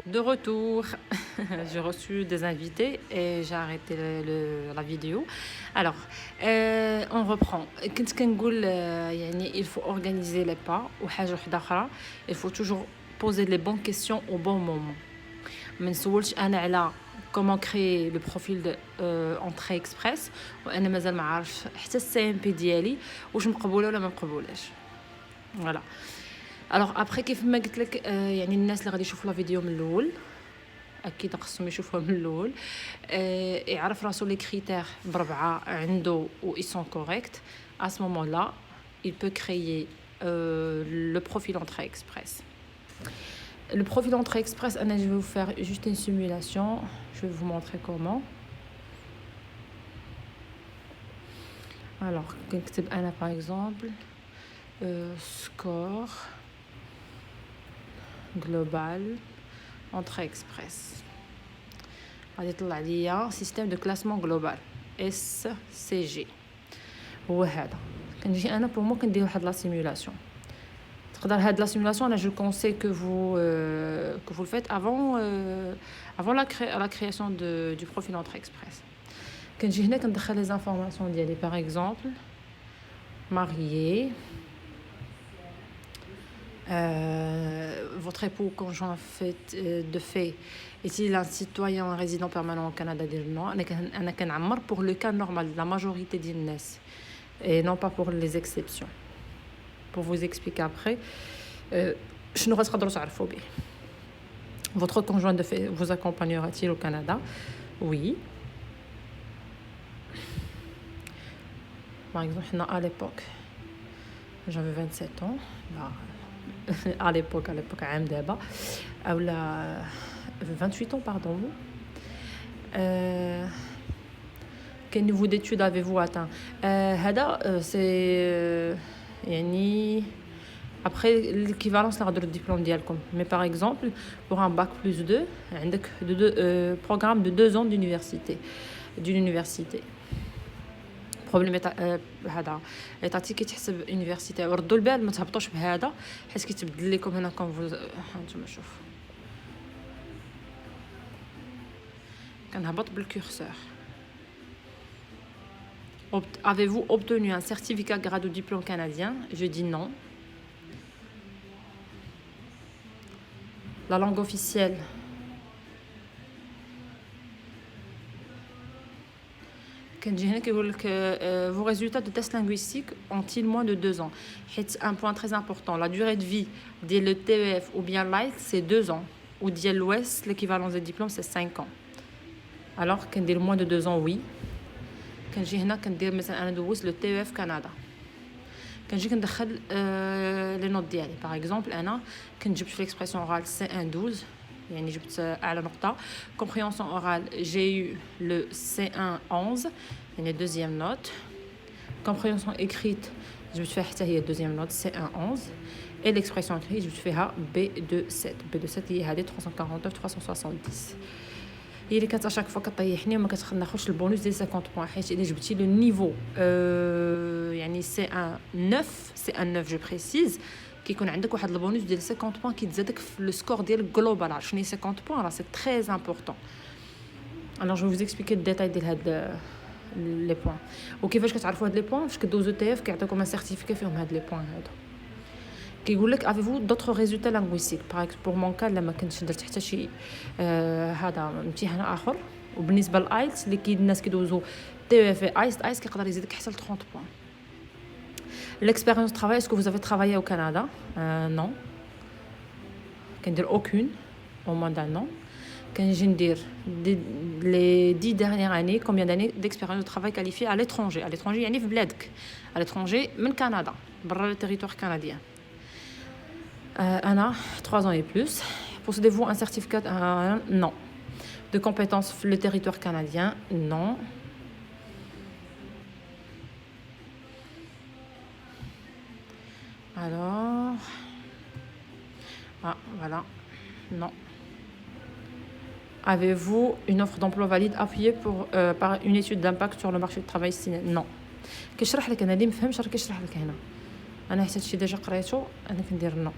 De retour, j'ai reçu des invités et j'ai arrêté la vidéo. Alors, on reprend. كنت كنقول يعني il faut organiser les pas وحاجة وحدة أخرى il faut toujours poser les bonnes questions au bon moment. ما نسولش أنا على comment créer le profil de entrée express وأنا مازال ما عارف حتى السي ام بي ديالي واش مقبولة ولا ما مقبولهاش. فوالا. الوغ ابري كيف ما قلت لك يعني الناس اللي غادي يشوفوا لا فيديو من الاول اكيد خصهم يشوفوها من الاول يعرف راسو لي كريتير بربعه عنده و ils sont corrects à ce moment-là il peut créer le profil entrée express. Le profil entrée express, Anna, je vais vous faire juste une simulation, je vais vous montrer comment. Alors نكتب أنا par exemple score global entrée express غادي يطلع ليا سيستم دو كلاسمون جلوبال اس سي جي. هو هذا كنجي انا بور مو كندير واحد لا سيمولاسيون. تقدر هاد لا سيمولاسيون انا جو كونساي que vous le faites avant la création du profil entrée express. كنجي هنا كندخل لي زانفورماسيون ديالي par exemple marié, votre époux conjoint de fait est-il un citoyen résident permanent au Canada? Non, أنا كنعمر pour le cas normal de la majorité des الناس et non pas pour les exceptions. Pour vous expliquer après شنو غتقدروا تعرفوا به. Votre conjoint de fait vous accompagnera-t-il au Canada? Oui. Par exemple, à l'époque, j'avais 27 ans. À l'époque, عام دابا اولا 28 ans, pardon. Quel niveau d'études avez-vous atteint? C'est يعني après l'équivalence la غادروا الدبلوم ديالكم. Mais par exemple, pour un bac plus 2, عندك programme de 2 ans d'une université. بروبليم هذا تعطي كيتحسب يونيفرسيتي وردوا البال ما تهبطوش بهذا حيت كيتبدل لكم هنا كون هانتوما شوف كنهبط بالكورسور. Avez-vous obtenu un certificat grade ou diplôme canadien? Je dis non. La langue officielle كنجي هنا كيقول لك vos résultats de test linguistique ont-ils moins de 2 ans. حيت un point très important, la durée de vie ديال le TEF ou bien l'IELTS c'est 2 ans ou ديال l'OS l'équivalence des diplômes c'est 5 ans. alors كندير moins de 2 ans oui. كنجي هنا كندير مثلا انا دوزت le TEF كندا كنجي كندخل لي نوت ديالي par exemple انا كنت جبت في l'expression orale C1 12 يعني جبت أعلى نقطة. compréhension orale j'ai eu le C1 11 يعني deuxième note. compréhension écrite جبت فيها حتى هي deuxième note C1 11 et l'expression écrite جبت فيها B2 7 B2 7 هي هذه 349 370. هي اللي كانت اشاك فوا كطيحني وما كتاخذش البونوس ديال 50 بوين حيت الا جبتي لو نيفو يعني C1 9 C1 9 جو بريسيز كيكون عندك واحد البونوس ديال 50 بوين كيتزادك في لو سكور ديال جلوبال. عرفتي شنو 50 بوين راه سي تري امبورطون. alors je vais vous expliquer le détail ديال هاد لي بوين وكيفاش كتعرفوا هاد لي بوين. فاش كدوزو تي اف كيعطيكم ان سيرتيفيكا فيهم هاد لي بوين هادو. كيقول لك avez-vous d'autres résultats linguistiques. par exemple pour mon cas لما كنتش درت حتى شي هذا امتحان اخر. وبالنسبه للايلتس اللي الناس كيدوزو تي اف ايس كيقدر يزيدك حتى ل 30 بوين. l'expérience travail, est-ce que vous avez travaillé au Canada? Non. كندير aucune au moins d'un an. كنجي ندير les 10 dernières années combien d'années d'expérience de travail qualifiée à l'étranger. à l'étranger يعني في بلادك. à l'étranger من كندا برا le territoire canadien. Anna, 3 ans et plus. Possédez-vous un certificat? Non. De compétences le territoire canadien? Non. Alors... voilà. Non. Avez-vous une offre d'emploi valide appuyée par une étude d'impact sur le marché du travail? Non. كيشرح لك انا اللي مفهمش راه كيشرح لك هنا. انا حتى شي ديجا قريته انا كندير non.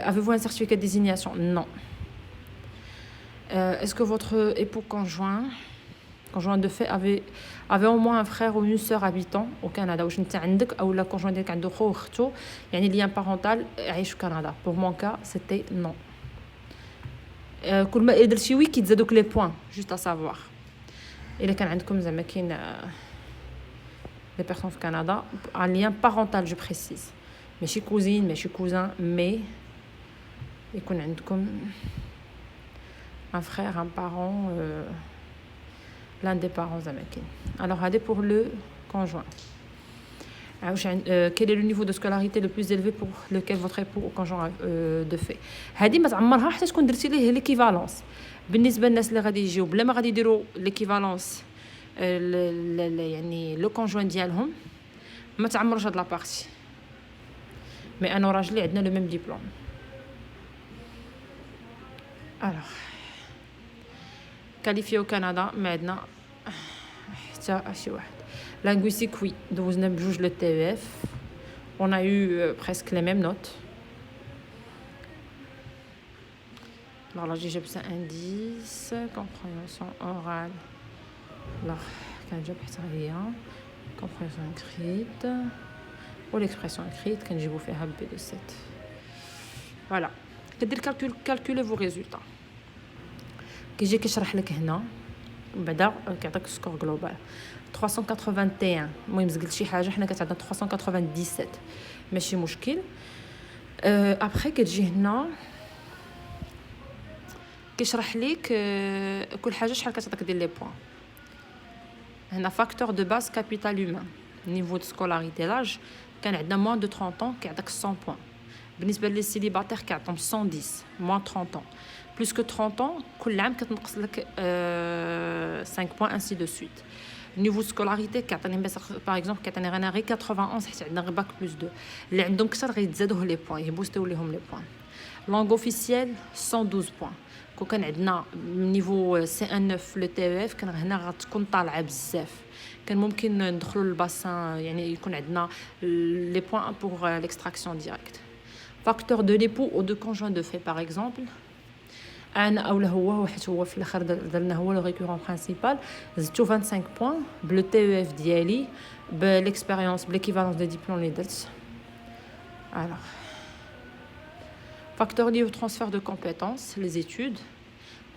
Avez-vous un certificat de désignation? Non. Est-ce que votre époux conjoint de fait avait au moins un frère ou une sœur habitant au Canada واش انت عندك او لا conjoint ديالك عنده خو اختو يعني lien parental عايش في كندا pour mon cas c'était non كل ما درتي وي كيتزادوك لي بوين juste à savoir الا كان عندكم زعما كاين des personnes في كندا un lien parental je précise ماشي كوزين ماشي كوزان مي يكون عندكم un frère un parent l'un des parents زعما كاين alors هذا pour le conjoint quel est le niveau de scolarité le plus élevé pour lequel votre époux ou conjoint de fait هذه ما تعمرها حتى تكون درتي ليه ليكيفالونس بالنسبه للناس اللي غادي يجيو بلا ما غادي يديروا ليكيفالونس يعني لو كونجوين ديالهم ما تعمرش هاد لابارتي مي انا وراجلي عندنا لو ميم ديبلوم alors qualifié au Canada ما عندنا حتى شي واحد linguistique oui دوزنا بجوج le TEF on a eu presque les mêmes notes alors là j'ai جبت indice compréhension orale alors كان جاب حتى هي compréhension écrite و l'expression écrite كنجيبو فيها B2 voilà كدير calculer vos résultats كيجي كيشرح لك هنا بعدا كيعطيك سكور جلوبال 381 المهم زقلت شي حاجه حنا كتعطينا 397 ماشي مشكل ابري كتجي هنا كيشرح لك كل حاجه شحال كتعطيك ديال لي بوين هنا فاكتور دو باز كابيتال هيومان نيفو دو سكولاريتي لاج كان عندنا موان دو 30 ans كيعطيك 100 بوين بالنسبه لي سيليباتير كيعطيهم 110 موان 30 ans plus que 30 ans كل عام كتنقص لك 5 points ainsi de suite niveau scolarité كيعطيني باغ اكزومبل كيعطيني غير 91 حيت عندنا غير باك بلس 2 اللي عندهم كثر غيتزادوه لي بوين يبوستيو ليهم لي بوين لونغ اوفيسيال 112 بوين كون كان عندنا نيفو سي ان 9 في لو تي اف كان هنا غتكون طالعه بزاف كان ممكن ندخلوا للباسان يعني يكون عندنا لي بوين بور ليكستراكسيون ديريكت فاكتور دو ليبو او دو كونجوين دو في باغ اكزومبل انا اولا هو حيت هو في الاخر درنا هو لو ريكورون برينسيپال زدتو 25 بوين بلو تي اف ديالي بالاكسبيريونس بليكيفالونس دي ديبلوم اللي درت alors facteur lié au transfert de compétences les études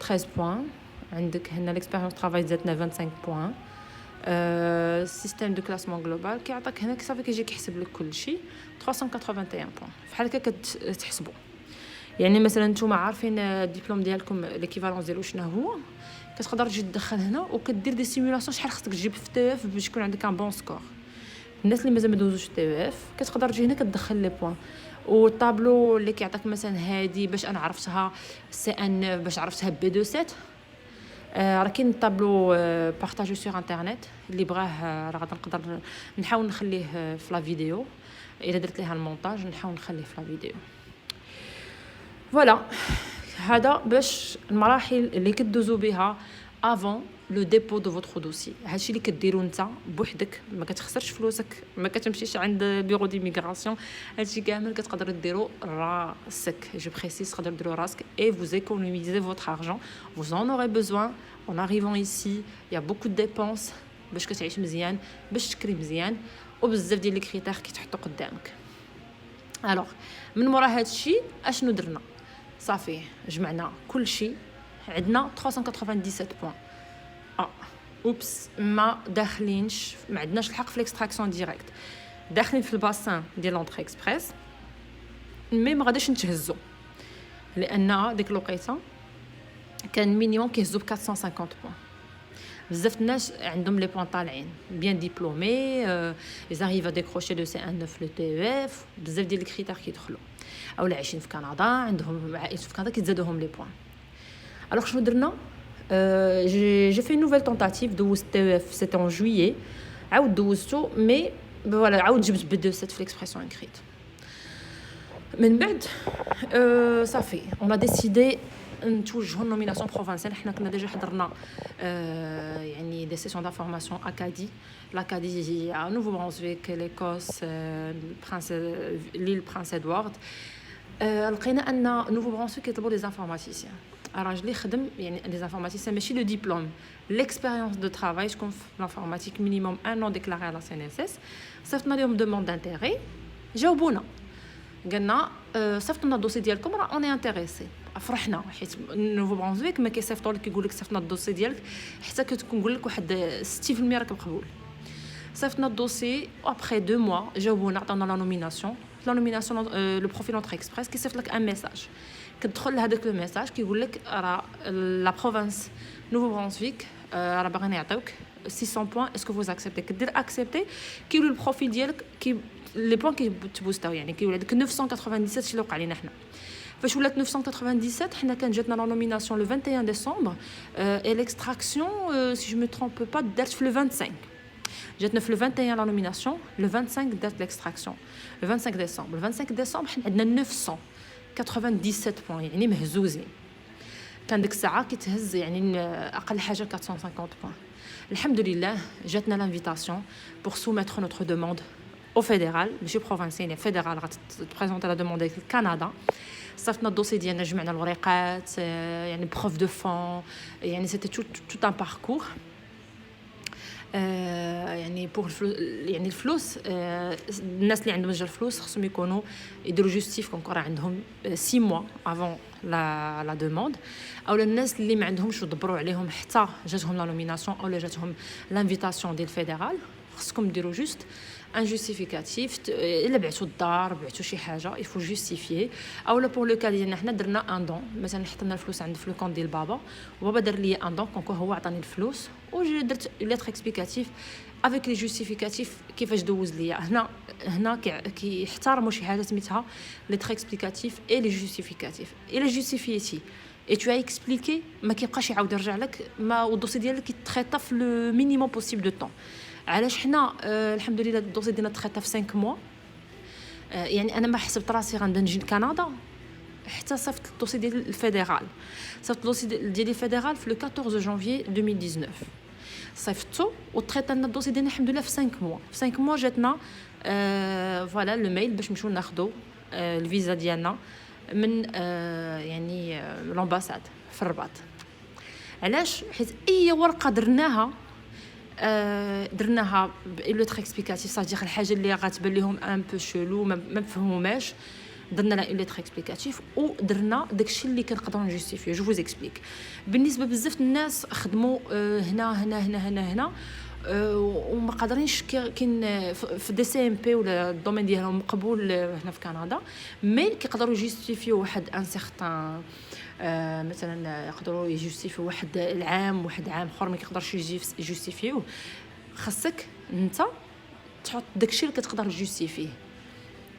13 points عندك هنا l'expérience travail زدنا 25 points système de classement global كيعطيك هنا صافي كيجي كيحسب لك كل شيء 381 بوين بحال هكا كتحسبوا يعني مثلا نتوما عارفين الدبلوم ديالكم ليكيفالونس ديالو شنو هو كتقدر تجي تدخل هنا وكدير دي سيمولاسيون شحال خصك تجيب في تي اف باش يكون عندك ان بون سكور الناس اللي مازال ما دوزوش تي اف كتقدر تجي هنا كتدخل لي بوين والطابلو اللي كيعطيك مثلا هادي باش انا عرفتها سي ان باش عرفتها بي 2 7 راه كاين الطابلو بارطاجي سور انترنت اللي بغاه راه غادي نقدر نحاول نخليه في لا فيديو الا درت ليها المونتاج نحاول نخليه في لا فيديو فوالا هذا باش المراحل اللي كدوزو بها افون لو ديبو دو فوتر دوسي هادشي اللي كديرو نتا بوحدك ما كتخسرش فلوسك ما كتمشيش عند بيرو دي ميغراسيون هادشي كامل كتقدر ديرو راسك جو بريسيس تقدر ديرو راسك et vous économisez votre argent vous en aurez besoin en arrivant ici il y a beaucoup de dépenses باش كتعيش مزيان باش تكري مزيان وبزاف ديال لي كريتير كيتحطوا قدامك الوغ من مورا هادشي اشنو درنا صافي جمعنا كل شيء عندنا 397 بوين اوبس ما داخلينش ما عندناش الحق في الاكستراكسيون ديريكت داخلين في الباسان ديال لونطري اكسبريس مي ما غاديش نتهزو لان ديك الوقيته كان مينيموم كيهزو ب 450 بوين بزاف الناس عندهم لي بوين طالعين بيان ديبلومي ils arrivent à décrocher de C1 في لو تي اف بزاف ديال الكريتير كيدخلوا اولا عايشين في كندا عندهم عائلات في كندا كيتزادوهم لي بوين الوغ شنو درنا j'ai fait une nouvelle tentative دوزت تي اف c'était en juillet عاود دوزتو مي فوالا عاود جبت بي 2 7 في ليكسبريسيون انكريت من بعد صافي on a décidé نتوجهوا النوميناسيون بروفانسيال حنا كنا ديجا حضرنا يعني دي سيسيون دافورماسيون اكادي لاكادي هي نوفو برونزويك ليكوس البرنس ليل برنس ادوارد لقينا ان نوفو برونسويك كيطلبوا لي زانفورماتيسيان راجلي خدم يعني لي زانفورماتيسيان ماشي لو ديبلوم l'expérience de travail شكون في l'informatique minimum un an déclaré à la CNSS صيفطنا لهم demande d'intérêt جاوبونا قالنا صيفطوا لنا الدوسي ديالكم راه اوني انتريسي فرحنا حيت نوفو برونزويك ما كيصيفطوا لك كيقول لك صيفطنا الدوسي ديالك حتى كنقول لك واحد 60% راك مقبول صيفطنا الدوسي ابري 2 موا جاوبونا عطاونا لا نوميناسيون لو بروفيل اونتر اكسبريس كيصيفط لك ان ميساج كتدخل لهذاك لو ميساج كيقول لك راه لا بروفانس نوفو برونزويك راه باغيين يعطيوك 600 بوين اسكو فوز اكسبتي كدير اكسبتي كيولي البروفيل ديالك لي بوين كيتبوستاو يعني كيولي هذاك 997 شي اللي وقع لينا حنا فاش ولات 997 حنا كان جاتنا لا نوميناسيون لو 21 ديسمبر اي ليكستراكسيون سي جو مي ترومب با دارت في لو 25 جاتنا في لو 21 لا نوميناسيون لو 25 دارت ليكستراكسيون لو 25 ديسمبر لو 25 ديسمبر حنا عندنا 997 بوين يعني مهزوزين كان ديك الساعه كيتهز يعني اقل حاجه 450 بوين الحمد لله جاتنا لانفيتاسيون بور سوميتر نوتر دوموند au fédéral ماشي بروفانسيال يعني فيدرال غتبريزونطي لا دوموند ديال كندا صيفطنا الدوسي ديالنا جمعنا الوريقات يعني بروف دو فون يعني سيتي توت ان باركور يعني بور يعني الفلوس الناس اللي عندهم جا الفلوس خصهم يكونوا يديروا جوستيف كون راه عندهم 6 موا افون لا دوموند او الناس اللي ما عندهمش ودبروا عليهم حتى جاتهم لا نوميناسيون او جاتهم لانفيتاسيون ديال الفيدرال خصكم ديروا جوست ان جوستيفيكاتيف الا بعتوا الدار بعتوا شي حاجه يفو جوستيفيي اولا بور لو كا ديالنا حنا درنا ان دون مثلا حطينا الفلوس عند في لو كونط ديال بابا وبابا دار لي ان دون كونكو هو عطاني الفلوس درت ليتر اكسبليكاتيف افيك لي جوستيفيكاتيف كيفاش دوز ليا هنا كيحترموا شي حاجه سميتها ليتر اكسبليكاتيف اي لي جوستيفيكاتيف الا جوستيفيتي اي تو اكسبليكي ما كيبقاش يعاود يرجع لك ما والدوسي ديالك كيتريطا في لو مينيموم بوسيبل دو طون علاش حنا الحمد لله الدوسي ديالنا تريطا في 5 موا يعني انا ما حسبت راسي غنبدا نجي لكندا حتى صيفط الدوسي ديال الفيدرال صيفط الدوسي ديال الفيدرال في لو 14 جانفي 2019 صيفطو وتريطا لنا الدوسي ديالنا الحمد لله في 5 موا في 5 موا جاتنا فوالا لو ميل باش نمشيو ناخذوا الفيزا ديالنا من يعني لامباساد في الرباط علاش حيت اي ورقه درناها بإلوتر اكسبليكاتيف صافي الحاجه اللي غتبان لهم ان بو شلو ما مفهوماش درنا لا إلوتر اكسبليكاتيف ودرنا داكشي اللي كنقدروا نجوستيفيو جو فوز اكسبليك بالنسبه بزاف الناس خدموا هنا وما قادرينش كاين في دي سي ام بي ولا الدومين ديالهم مقبول هنا في كندا مي كيقدروا يجوستيفيو واحد ان سيغتان مثلا يقدروا يجوستيفيو واحد العام واحد عام اخر ما كيقدرش يجوستيفيو خاصك انت تحط داكشي اللي كتقدر تجوستيفيه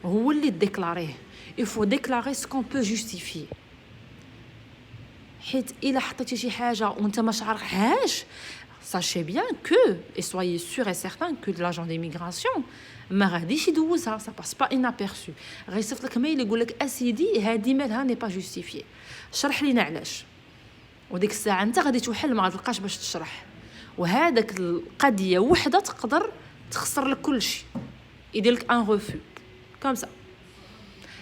هو اللي ديكلاريه يفو ديكلاري سكون بو جوستيفي حيت الا حطيتي شي حاجه وانت ما شارحهاش sachez bien que et soyez sûr et certain que l'agent d'immigration ما غاديش يدوزها ça passe pas inaperçu غيصيفط لك ميل يقول لك اسيدي هذه مالها ني با جوستيفيي شرح لينا علاش وديك الساعه انت غادي توحل ما غتلقاش باش تشرح وهذاك القضيه وحده تقدر تخسر لك كل شيء يدير لك ان ريفو كوم سا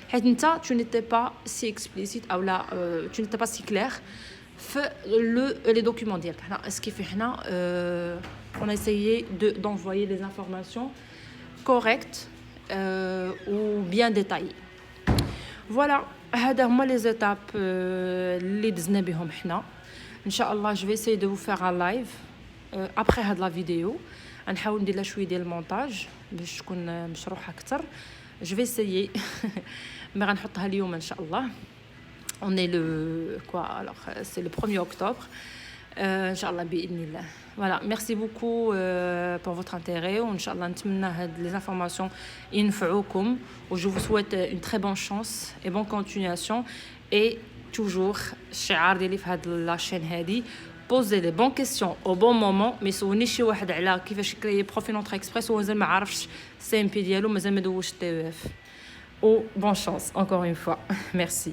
حيت انت tu n'étais pas si explicite او لا tu n'étais pas si clair في les documents ديالك حنا اسكي في حنا on a essayé d'envoyer les informations correctes ou bien détaillées voilà هذا هما les étapes اللي دزنا بهم حنا ان شاء الله je vais essayer de vous faire un live après هاد لا فيديو غنحاول ندير لها شويه ديال المونتاج باش تكون مشروحه اكثر je vais essayer ما غنحطها اليوم ان شاء الله on est le quoi alors c'est le 1er octobre inchallah bi'idnillah voilà merci beaucoup pour votre intérêt inchallah نتمنى هاد les informations ينفعوكم و je vous souhaite une très bonne chance et bonne continuation et toujours الشعار ديالي في هاد لا chaîne هادي poser les bonnes questions au bon moment ما يسولنيش شي واحد على كيفاش كريي بروفيل اونتر اكسبريس ومازال ما عرفش سي ام بي ديالو مازال ما دوزش تي اف او bonne chance encore une fois merci